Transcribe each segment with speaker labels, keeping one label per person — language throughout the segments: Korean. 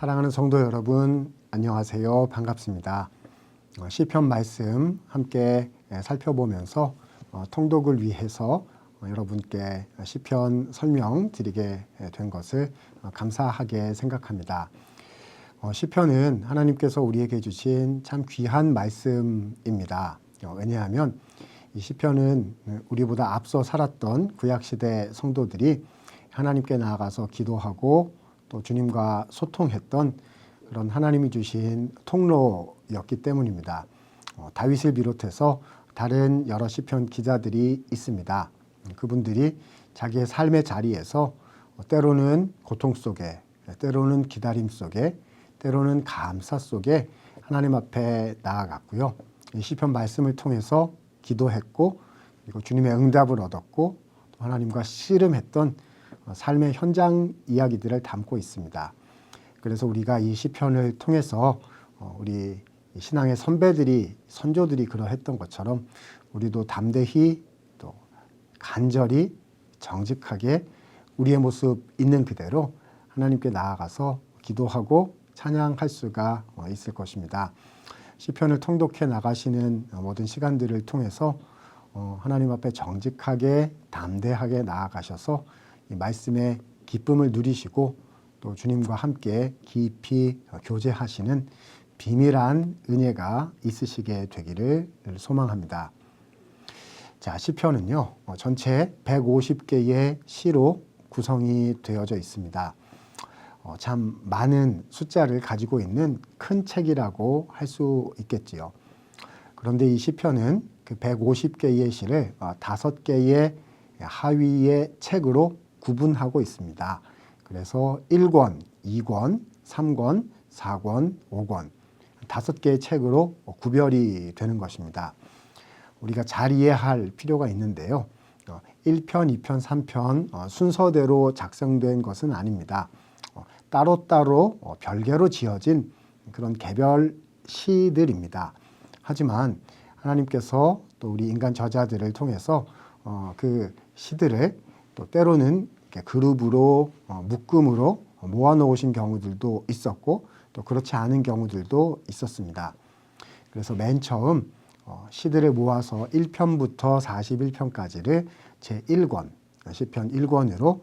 Speaker 1: 사랑하는 성도 여러분, 안녕하세요. 반갑습니다. 시편 말씀 함께 살펴보면서 통독을 위해서 여러분께 시편 설명 드리게 된 것을 감사하게 생각합니다. 시편은 하나님께서 우리에게 주신 참 귀한 말씀입니다. 왜냐하면 이 시편은 우리보다 앞서 살았던 구약시대 성도들이 하나님께 나아가서 기도하고 또 주님과 소통했던 그런 하나님이 주신 통로였기 때문입니다. 다윗을 비롯해서 다른 여러 시편 기자들이 있습니다. 그분들이 자기의 삶의 자리에서 때로는 고통 속에, 때로는 기다림 속에, 때로는 감사 속에 하나님 앞에 나아갔고요. 이 시편 말씀을 통해서 기도했고, 그리고 주님의 응답을 얻었고, 또 하나님과 씨름했던 삶의 현장 이야기들을 담고 있습니다. 그래서 우리가 이 시편을 통해서 우리 신앙의 선배들이, 선조들이 그러했던 것처럼 우리도 담대히 또 간절히 정직하게 우리의 모습 있는 그대로 하나님께 나아가서 기도하고 찬양할 수가 있을 것입니다. 시편을 통독해 나가시는 모든 시간들을 통해서 하나님 앞에 정직하게 담대하게 나아가셔서 이 말씀의 기쁨을 누리시고 또 주님과 함께 깊이 교제하시는 비밀한 은혜가 있으시게 되기를 소망합니다. 자, 시편은요, 전체 150개의 시로 구성이 되어져 있습니다. 참 많은 숫자를 가지고 있는 큰 책이라고 할 수 있겠지요. 그런데 이 시편은 그 150개의 시를 5개의 하위의 책으로 구분하고 있습니다. 그래서 1권, 2권, 3권, 4권, 5권 5개의 책으로 구별이 되는 것입니다. 우리가 잘 이해할 필요가 있는데요. 1편, 2편, 3편 순서대로 작성된 것은 아닙니다. 따로따로 별개로 지어진 그런 개별 시들입니다. 하지만 하나님께서 또 우리 인간 저자들을 통해서 그 시들을 또 때로는 그룹으로 묶음으로 모아놓으신 경우들도 있었고 또 그렇지 않은 경우들도 있었습니다. 그래서 맨 처음 시들을 모아서 1편부터 41편까지를 제1권, 시편 1권으로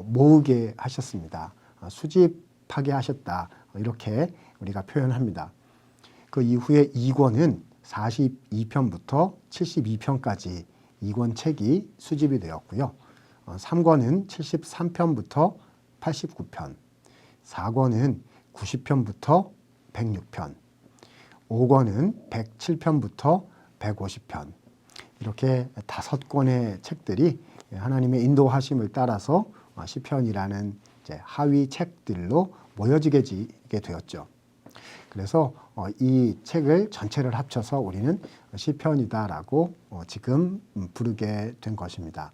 Speaker 1: 모으게 하셨습니다. 수집하게 하셨다, 이렇게 우리가 표현합니다. 그 이후에 2권은 42편부터 72편까지 2권 책이 수집이 되었고요. 3권은 73편부터 89편, 4권은 90편부터 106편, 5권은 107편부터 150편, 이렇게 5권의 책들이 하나님의 인도하심을 따라서 시편이라는 하위 책들로 모여지게 되었죠. 그래서 이 책을 전체를 합쳐서 우리는 시편이다라고 지금 부르게 된 것입니다.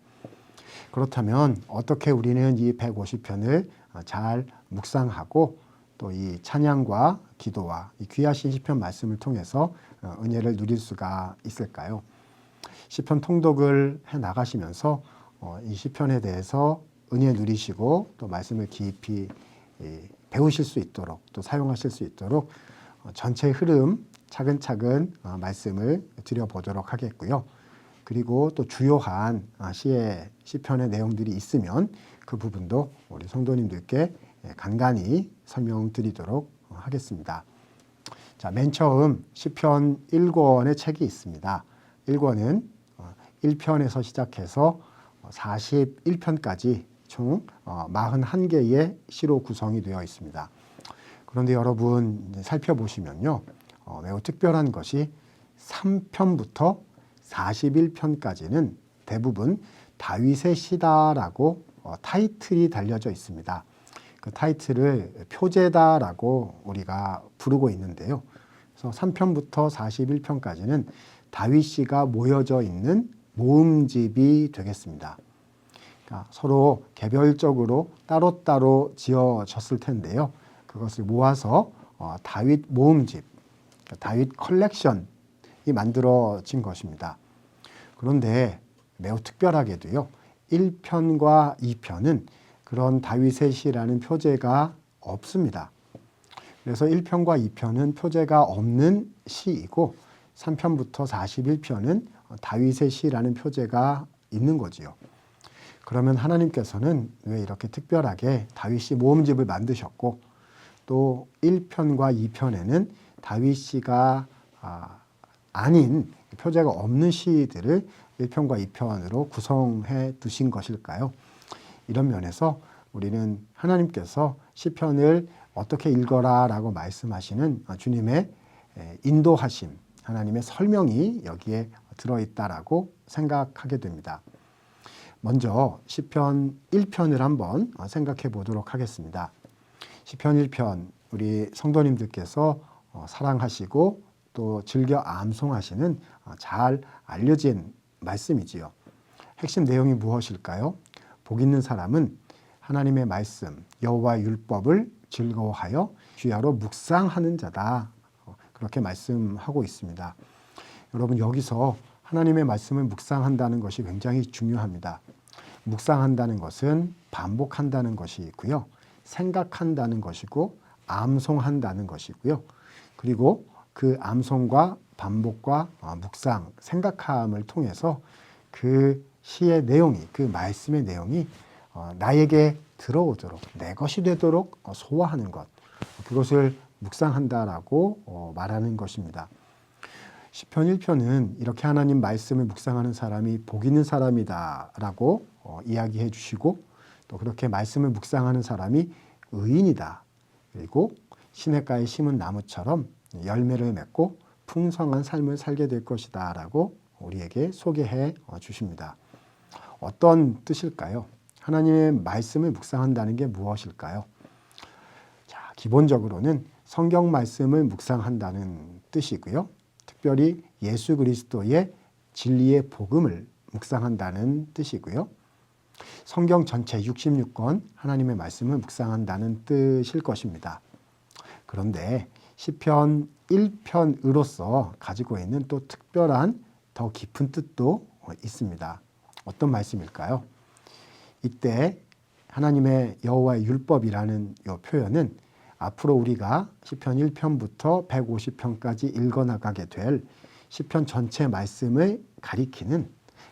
Speaker 1: 그렇다면 어떻게 우리는 이 150편을 잘 묵상하고 또 이 찬양과 기도와 이 귀하신 시편 말씀을 통해서 은혜를 누릴 수가 있을까요? 시편 통독을 해 나가시면서 이 시편에 대해서 은혜 누리시고 또 말씀을 깊이 배우실 수 있도록 또 사용하실 수 있도록 전체 흐름 차근차근 말씀을 드려보도록 하겠고요. 그리고 또 주요한 시편의 내용들이 있으면 그 부분도 우리 성도님들께 간간히 설명드리도록 하겠습니다. 자, 맨 처음 시편 1권의 책이 있습니다. 1권은 1편에서 시작해서 41편까지 총 41개의 시로 구성이 되어 있습니다. 그런데 여러분 살펴보시면요, 매우 특별한 것이 3편부터 41편까지는 대부분 다윗의 시다라고 타이틀이 달려져 있습니다. 그 타이틀을 표제다라고 우리가 부르고 있는데요. 그래서 3편부터 41편까지는 다윗시가 모여져 있는 모음집이 되겠습니다. 그러니까 서로 개별적으로 따로따로 지어졌을 텐데요. 그것을 모아서 다윗 모음집, 다윗 컬렉션이 만들어진 것입니다. 그런데 매우 특별하게도요, 1편과 2편은 그런 다윗의 시라는 표제가 없습니다. 그래서 1편과 2편은 표제가 없는 시이고 3편부터 41편은 다윗의 시라는 표제가 있는 거지요. 그러면 하나님께서는 왜 이렇게 특별하게 다윗시 모음집을 만드셨고 또 1편과 2편에는 다윗시가 아닌 표제가 없는 시들을 1편과 2편으로 구성해 두신 것일까요? 이런 면에서 우리는 하나님께서 시편을 어떻게 읽어라 라고 말씀하시는 주님의 인도하심, 하나님의 설명이 여기에 들어있다라고 생각하게 됩니다. 먼저 시편 1편을 한번 생각해 보도록 하겠습니다. 시편 1편 우리 성도님들께서 사랑하시고 또 즐겨 암송하시는 잘 알려진 말씀이지요. 핵심 내용이 무엇일까요? 복 있는 사람은 하나님의 말씀, 여호와의 율법을 즐거워하여 주야로 묵상하는 자다. 그렇게 말씀하고 있습니다. 여러분 여기서 하나님의 말씀을 묵상한다는 것이 굉장히 중요합니다. 묵상한다는 것은 반복한다는 것이 있고요. 생각한다는 것이고 암송한다는 것이고요. 그리고 그 암송과 반복과 묵상, 생각함을 통해서 그 시의 내용이, 그 말씀의 내용이 나에게 들어오도록, 내 것이 되도록 소화하는 것, 그것을 묵상한다라고 말하는 것입니다. 시편 1편은 이렇게 하나님 말씀을 묵상하는 사람이 복 있는 사람이다라고 이야기해 주시고 또 그렇게 말씀을 묵상하는 사람이 의인이다. 그리고 시냇가에 심은 나무처럼 열매를 맺고 풍성한 삶을 살게 될 것이다 라고 우리에게 소개해 주십니다. 어떤 뜻일까요? 하나님의 말씀을 묵상한다는 게 무엇일까요? 자, 기본적으로는 성경 말씀을 묵상한다는 뜻이고요. 특별히 예수 그리스도의 진리의 복음을 묵상한다는 뜻이고요. 성경 전체 66권 하나님의 말씀을 묵상한다는 뜻일 것입니다. 그런데 시편 1편으로서 가지고 있는 또 특별한 더 깊은 뜻도 있습니다. 어떤 말씀일까요? 이때 하나님의 여호와의 율법이라는 이 표현은 앞으로 우리가 시편 1편부터 150편까지 읽어나가게 될 시편 전체 말씀을 가리키는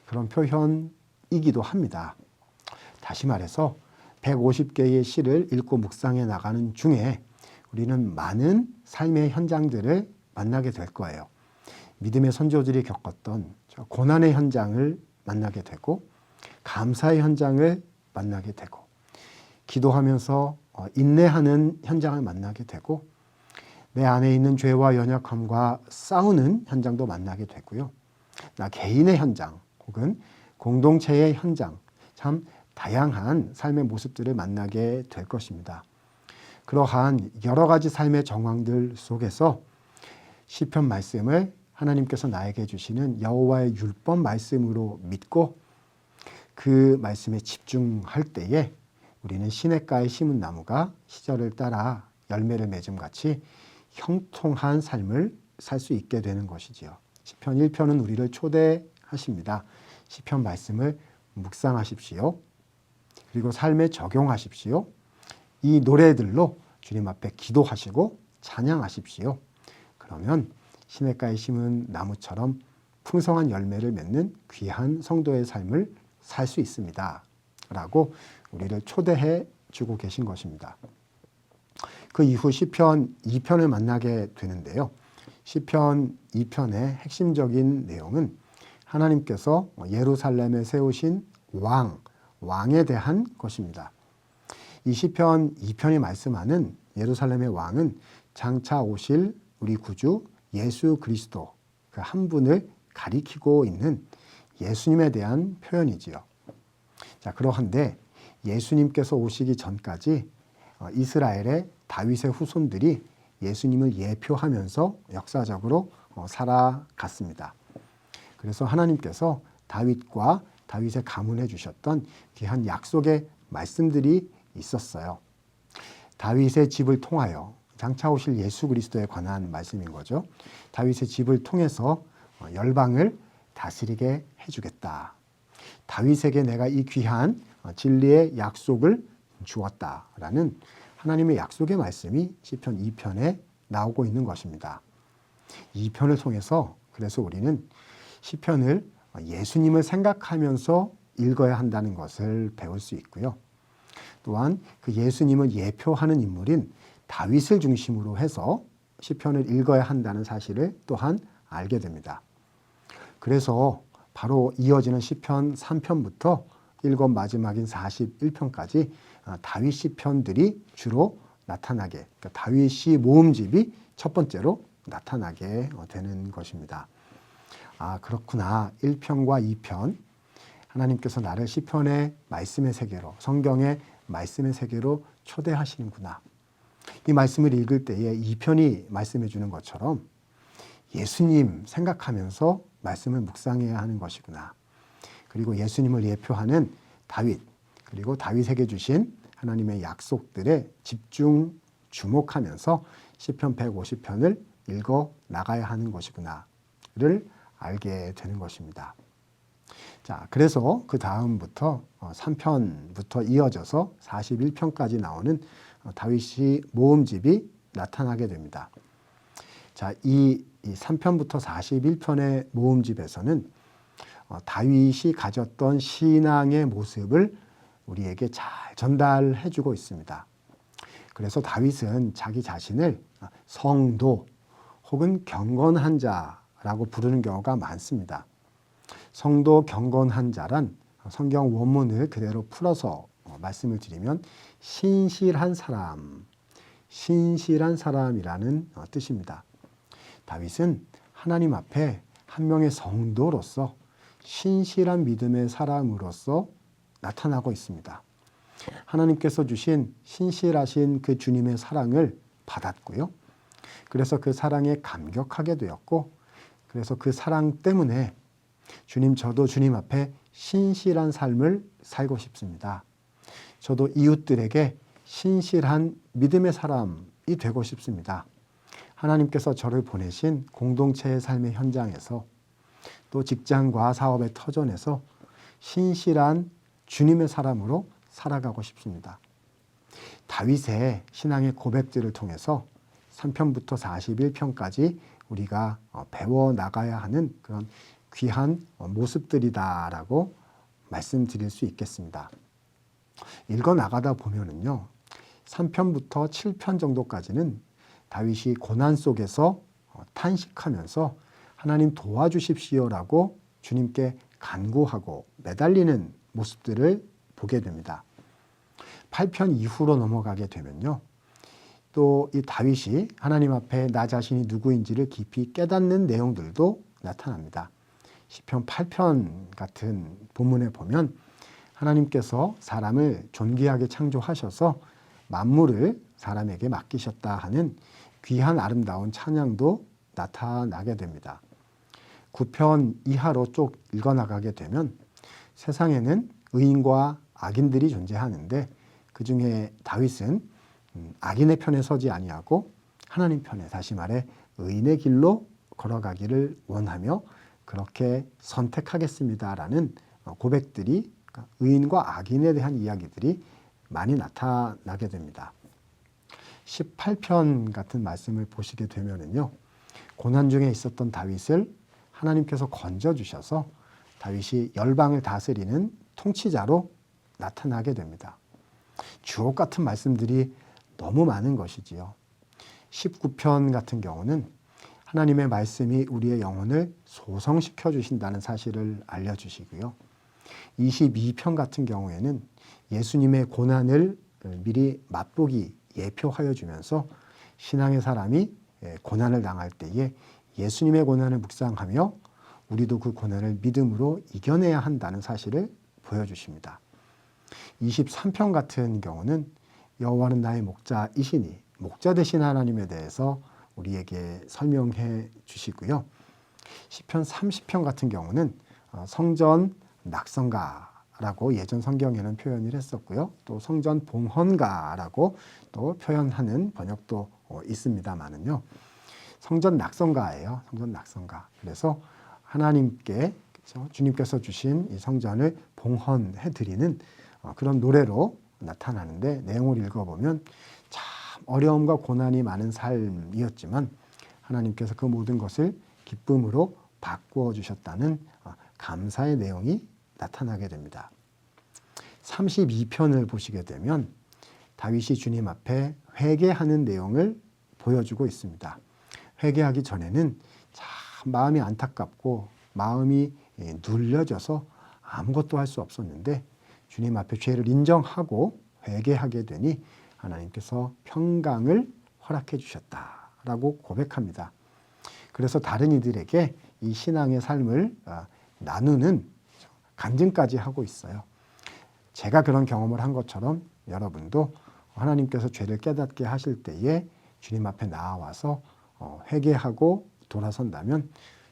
Speaker 1: 그런 표현이기도 합니다. 다시 말해서 150개의 시를 읽고 묵상해 나가는 중에 우리는 많은 삶의 현장들을 만나게 될 거예요. 믿음의 선조들이 겪었던 고난의 현장을 만나게 되고 감사의 현장을 만나게 되고 기도하면서 인내하는 현장을 만나게 되고 내 안에 있는 죄와 연약함과 싸우는 현장도 만나게 되고요. 나 개인의 현장 혹은 공동체의 현장 참 다양한 삶의 모습들을 만나게 될 것입니다. 그러한 여러 가지 삶의 정황들 속에서 시편 말씀을 하나님께서 나에게 주시는 여호와의 율법 말씀으로 믿고 그 말씀에 집중할 때에 우리는 시냇가에 심은 나무가 시절을 따라 열매를 맺음같이 형통한 삶을 살 수 있게 되는 것이지요. 시편 1편은 우리를 초대하십니다. 시편 말씀을 묵상하십시오. 그리고 삶에 적용하십시오. 이 노래들로 주님 앞에 기도하시고 찬양하십시오. 그러면 시냇가에 심은 나무처럼 풍성한 열매를 맺는 귀한 성도의 삶을 살 수 있습니다. 라고 우리를 초대해 주고 계신 것입니다. 그 이후 시편 2편을 만나게 되는데요. 시편 2편의 핵심적인 내용은 하나님께서 예루살렘에 세우신 왕에 대한 것입니다. 이 시편 2편이 말씀하는 예루살렘의 왕은 장차 오실 우리 구주 예수 그리스도 그 한 분을 가리키고 있는 예수님에 대한 표현이지요. 자, 그러한데 예수님께서 오시기 전까지 이스라엘의 다윗의 후손들이 예수님을 예표하면서 역사적으로 살아갔습니다. 그래서 하나님께서 다윗과 다윗의 가문해 주셨던 귀한 약속의 말씀들이 있었어요. 다윗의 집을 통하여 장차 오실 예수 그리스도에 관한 말씀인 거죠. 다윗의 집을 통해서 열방을 다스리게 해주겠다. 다윗에게 내가 이 귀한 진리의 약속을 주었다라는 하나님의 약속의 말씀이 시편 2편에 나오고 있는 것입니다. 2편을 통해서 그래서 우리는 시편을 예수님을 생각하면서 읽어야 한다는 것을 배울 수 있고요. 또한 그 예수님을 예표하는 인물인 다윗을 중심으로 해서 시편을 읽어야 한다는 사실을 또한 알게 됩니다. 그래서 바로 이어지는 시편 3편부터 7 마지막인 41편까지 다윗 시편들이 주로 나타나게, 그러니까 다윗이 모음집이 첫 번째로 나타나게 되는 것입니다. 아, 그렇구나. 1편과 2편. 하나님께서 나를 시편의 말씀의 세계로, 성경의 말씀의 세계로 초대하시는구나. 이 말씀을 읽을 때에 2편이 말씀해 주는 것처럼 예수님 생각하면서 말씀을 묵상해야 하는 것이구나. 그리고 예수님을 예표하는 다윗, 그리고 다윗에게 주신 하나님의 약속들에 집중 주목하면서 시편 150편을 읽어 나가야 하는 것이구나를 알게 되는 것입니다. 자, 그래서 그 다음부터 3편부터 이어져서 41편까지 나오는 다윗이 모음집이 나타나게 됩니다. 자, 이 3편부터 41편의 모음집에서는 다윗이 가졌던 신앙의 모습을 우리에게 잘 전달해 주고 있습니다. 그래서 다윗은 자기 자신을 성도 혹은 경건한 자라고 부르는 경우가 많습니다. 성도 경건한 자란 성경 원문을 그대로 풀어서 말씀을 드리면 신실한 사람, 신실한 사람이라는 뜻입니다. 다윗은 하나님 앞에 한 명의 성도로서 신실한 믿음의 사람으로서 나타나고 있습니다. 하나님께서 주신 신실하신 그 주님의 사랑을 받았고요. 그래서 그 사랑에 감격하게 되었고, 그래서 그 사랑 때문에 주님, 저도 주님 앞에 신실한 삶을 살고 싶습니다. 저도 이웃들에게 신실한 믿음의 사람이 되고 싶습니다. 하나님께서 저를 보내신 공동체의 삶의 현장에서 또 직장과 사업의 터전에서 신실한 주님의 사람으로 살아가고 싶습니다. 다윗의 신앙의 고백들을 통해서 3편부터 41편까지 우리가 배워나가야 하는 그런 귀한 모습들이다라고 말씀드릴 수 있겠습니다. 읽어나가다 보면은요, 3편부터 7편 정도까지는 다윗이 고난 속에서 탄식하면서 하나님 도와주십시오라고 주님께 간구하고 매달리는 모습들을 보게 됩니다. 8편 이후로 넘어가게 되면요, 또 이 다윗이 하나님 앞에 나 자신이 누구인지를 깊이 깨닫는 내용들도 나타납니다. 시편 8편 같은 본문에 보면 하나님께서 사람을 존귀하게 창조하셔서 만물을 사람에게 맡기셨다 하는 귀한 아름다운 찬양도 나타나게 됩니다. 9편 이하로 쭉 읽어나가게 되면 세상에는 의인과 악인들이 존재하는데 그 중에 다윗은 악인의 편에 서지 아니하고 하나님 편에, 다시 말해 의인의 길로 걸어가기를 원하며 그렇게 선택하겠습니다라는 고백들이, 의인과 악인에 대한 이야기들이 많이 나타나게 됩니다. 18편 같은 말씀을 보시게 되면은요, 고난 중에 있었던 다윗을 하나님께서 건져주셔서 다윗이 열방을 다스리는 통치자로 나타나게 됩니다. 주옥 같은 말씀들이 너무 많은 것이지요. 19편 같은 경우는 하나님의 말씀이 우리의 영혼을 소성시켜 주신다는 사실을 알려주시고요. 22편 같은 경우에는 예수님의 고난을 미리 맛보기 예표하여 주면서 신앙의 사람이 고난을 당할 때에 예수님의 고난을 묵상하며 우리도 그 고난을 믿음으로 이겨내야 한다는 사실을 보여주십니다. 23편 같은 경우는 여호와는 나의 목자이시니, 목자 되신 하나님에 대해서 우리에게 설명해 주시고요. 시편 30편 같은 경우는 성전 낙성가라고 예전 성경에는 표현을 했었고요. 또 성전 봉헌가라고 또 표현하는 번역도 있습니다만은요. 성전 낙성가예요. 성전 낙성가. 그래서 하나님께, 그렇죠? 주님께서 주신 이 성전을 봉헌해 드리는 그런 노래로 나타나는데, 내용을 읽어보면 어려움과 고난이 많은 삶이었지만 하나님께서 그 모든 것을 기쁨으로 바꾸어 주셨다는 감사의 내용이 나타나게 됩니다. 32편을 보시게 되면 다윗이 주님 앞에 회개하는 내용을 보여주고 있습니다. 회개하기 전에는 참 마음이 안타깝고 마음이 눌려져서 아무것도 할 수 없었는데 주님 앞에 죄를 인정하고 회개하게 되니 하나님께서 평강을 허락해 주셨다라고 고백합니다. 그래서 다른 이들에게 이 신앙의 삶을 나누는 간증까지 하고 있어요. 제가 그런 경험을 한 것처럼 여러분도 하나님께서 죄를 깨닫게 하실 때에 주님 앞에 나와서 회개하고 돌아선다면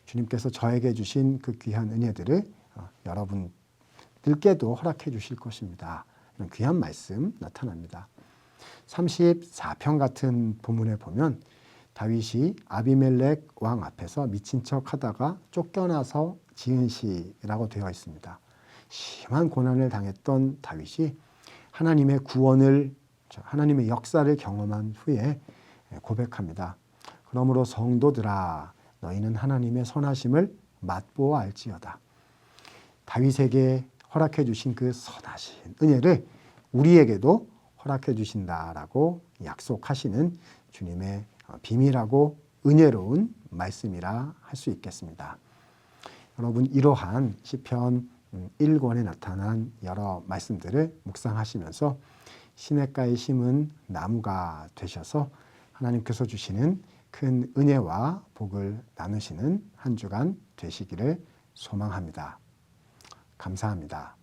Speaker 1: 주님께서 저에게 주신 그 귀한 은혜들을 여러분들께도 허락해 주실 것입니다. 이런 귀한 말씀 나타납니다. 34편 같은 본문에 보면 다윗이 아비멜렉 왕 앞에서 미친 척 하다가 쫓겨나서 지은 시라고 되어 있습니다. 심한 고난을 당했던 다윗이 하나님의 구원을, 하나님의 역사를 경험한 후에 고백합니다. 그러므로 성도들아 너희는 하나님의 선하심을 맛보아 알지어다. 다윗에게 허락해 주신 그 선하신 은혜를 우리에게도 허락해 주신다라고 약속하시는 주님의 비밀하고 은혜로운 말씀이라 할 수 있겠습니다. 여러분, 이러한 시편 1권에 나타난 여러 말씀들을 묵상하시면서 시냇가에 심은 나무가 되셔서 하나님께서 주시는 큰 은혜와 복을 나누시는 한 주간 되시기를 소망합니다. 감사합니다.